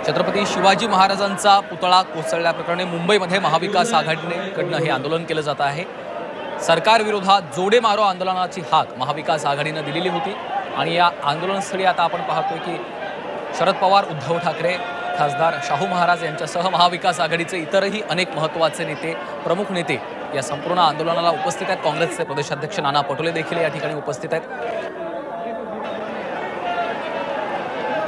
छत्रपती शिवाजी महाराजांचा पुतळा कोसळल्याप्रकरणी मुंबईमध्ये महाविकास आघाडीकडून हे आंदोलन केलं जात आहे। सरकार विरोधात जोडे मारो आंदोलनाची हाक महाविकास आघाडीने दिलेली होती आणि या आंदोलनस्थळी आता आपण पाहतोय की शरद पवार, उद्धव ठाकरे, खासदार शाहू महाराज यांच्यासह महाविकास आघाडीचे इतरही अनेक महत्त्वाचे नेते, प्रमुख नेते या संपूर्ण आंदोलनाला उपस्थित आहेत। काँग्रेसचे प्रदेशाध्यक्ष नाना पटोले देखील या ठिकाणी उपस्थित आहेत।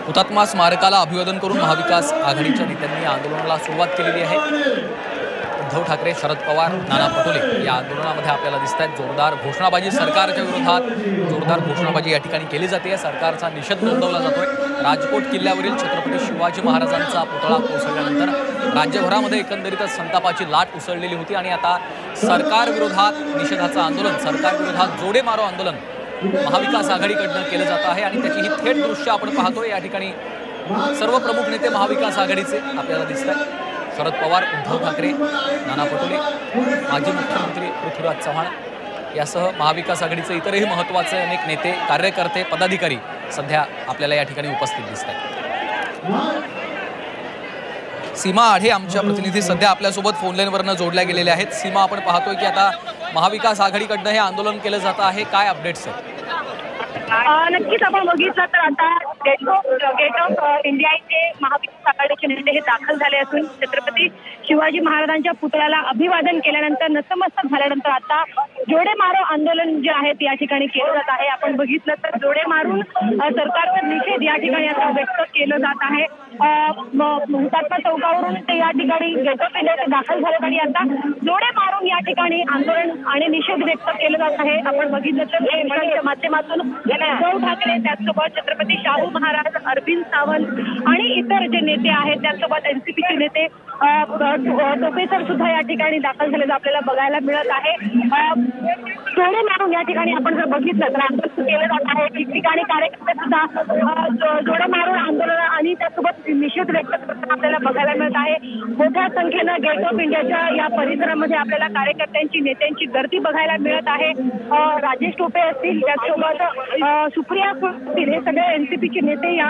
हुतात्मा स्मारकाला अभिवादन करून महाविकास आघाडीच्या नेत्यांनी आंदोलनाला सुरुवात केलेली आहे। उद्धव ठाकरे, शरद पवार, नाना पटोले या आंदोलनामध्ये आपल्याला दिसत आहेत। जोरदार घोषणाबाजी सरकारच्या विरोधात जोरदार घोषणाबाजी या ठिकाणी केली जाते। सरकारचा निषेध नोंदवला जातोय। राजकोट किल्ल्यावरील छत्रपती शिवाजी महाराजांचा पुतळा कोसळल्यानंतर राज्यभरामध्ये एकंदरीतच संतापाची लाट उसळलेली होती आणि आता सरकार विरोधात निषेधाचं आंदोलन, सरकार विरोधात जोडे मारो आंदोलन महाविकास आघाडीकडून केलं जात आहे आणि त्याची ही थेट दृश्य आपण पाहतोय। या ठिकाणी सर्व प्रमुख नेते महाविकास आघाडीचे आपल्याला दिसत आहेत। शरद पवार, उद्धव ठाकरे, नाना पटोले, माजी मुख्यमंत्री पृथ्वीराज चव्हाण यासह महाविकास आघाडीचे इतरही महत्त्वाचे अनेक नेते, कार्यकर्ते, पदाधिकारी सध्या आपल्याला या ठिकाणी उपस्थित दिसत आहेत। सीमा आढे आमच्या प्रतिनिधी सध्या आपल्यासोबत फोन लाईनवरनं जोडल्या गेलेल्या आहेत। सीमा, आपण पाहतोय की आता महाविकास आघाडीकडनं हे आंदोलन केलं जात आहे, काय अपडेट्स आहेत? नक्कीच आपण बघितलं तर आता गेट ऑफ इंडिया इथे महाविकास आघाडीचे नेते हे दाखल झाले असून छत्रपती शिवाजी महाराजांच्या पुतळ्याला अभिवादन केल्यानंतर नतमस्तक झाल्यानंतर आता जोडे मारो आंदोलन जे आहे या ठिकाणी केलं जात आहे। आपण बघितलं तर जोडे मारून सरकारवर निषेध या ठिकाणी आता व्यक्त केलं जात आहे। हुतात्मा चौकावरून ते या ठिकाणी गेट ऑफ इंडिया दाखल झालेत आणि आता जोडे मारून या ठिकाणी आंदोलन आणि निषेध व्यक्त केलं जात आहे। आपण बघितलं तर माध्यमातून उद्धव ठाकरे, त्याचसोबत छत्रपती शाहू महाराज, अरविंद सावंत आणि इतर जे नेते आहेत त्याचसोबत एनसीपीचे नेते टोपेसर सुद्धा या ठिकाणी दाखल झालेलं आपल्याला बघायला मिळत आहे। जोडे मारून या ठिकाणी आपण जर बघितलं तर आंदोलन केलं जात आहे। ठिकठिकाणी कार्यकर्ते सुद्धा जोडे मारून आंदोलन आणि त्यासोबत निषेध व्यक्त करताना आपल्याला बघायला मिळत आहे। मोठ्या संख्येनं गेट ऑफ इंडियाच्या या परिसरामध्ये आपल्याला कार्यकर्त्यांची, नेत्यांची गर्दी बघायला मिळत आहे। राजेश टोपे असतील, त्याचसोबत सुप्रिया असतील, हे सगळे एनसीपीचे नेते या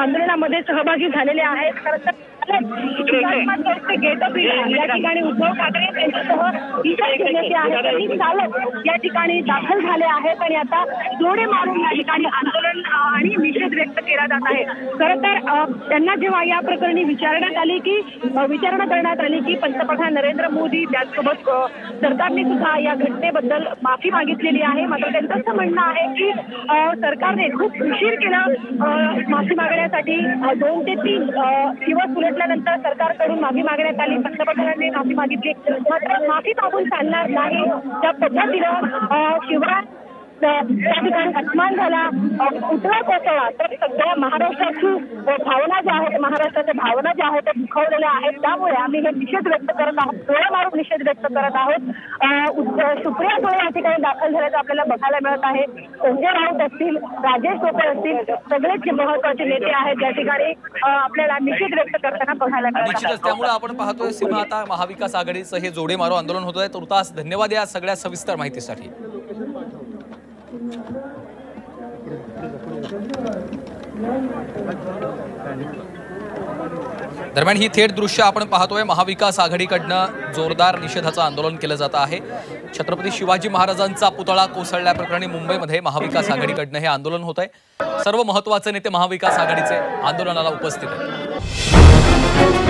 आंदोलनामध्ये सहभागी झालेले आहेत। खरं तर गेट ऑफ इंडिया या ठिकाणी उद्धव ठाकरे यांच्यासह इतर नेते आहेत आणि चालक या ठिकाणी दाखल झाले आहेत आणि आता जोडे मारून या ठिकाणी आंदोलन आणि निषेध व्यक्त केला जात आहे। खरं तर त्यांना जेव्हा या प्रकरणी विचारणा करण्यात आली की पंतप्रधान नरेंद्र मोदी त्याचसोबत सरकारने सुद्धा या घटनेबद्दल माफी मागितलेली आहे, मात्र त्यांचं असं म्हणणं आहे की सरकारने खूप उशीर केला माफी मागण्यासाठी। 2 ते 3 दिवस उलटल्यानंतर सरकारकडून माफी मागण्यात आली, पंतप्रधानांनी माफी मागितली, मात्र माफी मागून चालणार नाही। त्या पद्धतीनं शिवाय त्या ठिकाणी अपमान झाला, पुतळा कोसळला तर सगळ्या महाराष्ट्राची भावना ज्या आहेत, महाराष्ट्राच्या भावना ज्या आहेत त्या दुखावलेल्या आहेत। त्यामुळे आम्ही हे निषेध व्यक्त करत आहोत, जोडे मारून निषेध व्यक्त करत आहोत। सुप्रिया सुळे या ठिकाणी दाखल झाल्याचं आपल्याला बघायला मिळत आहे। संजय राऊत असतील, राजेश टोपे असतील, सगळेच महत्वाचे नेते आहेत या ठिकाणी आपल्याला निषेध व्यक्त करताना बघायला मिळत आहे। त्यामुळे आपण पाहतोय सीमा, आता महाविकास आघाडीचं हे जोडे मारो आंदोलन होत आहे। तुर्तास धन्यवाद या सगळ्या सविस्तर माहितीसाठी। दरम्यान ही थेट दृश्य आपण पाहतोय। महाविकास आघाडीकडनं जोरदार निषेधाचं आंदोलन केलं जात आहे। छत्रपती शिवाजी महाराजांचा पुतळा कोसळल्याप्रकरणी मुंबईमध्ये महाविकास आघाडीकडनं हे आंदोलन होत आहे। सर्व महत्त्वाचे नेते महाविकास आघाडीचे आंदोलनाला उपस्थित आहेत।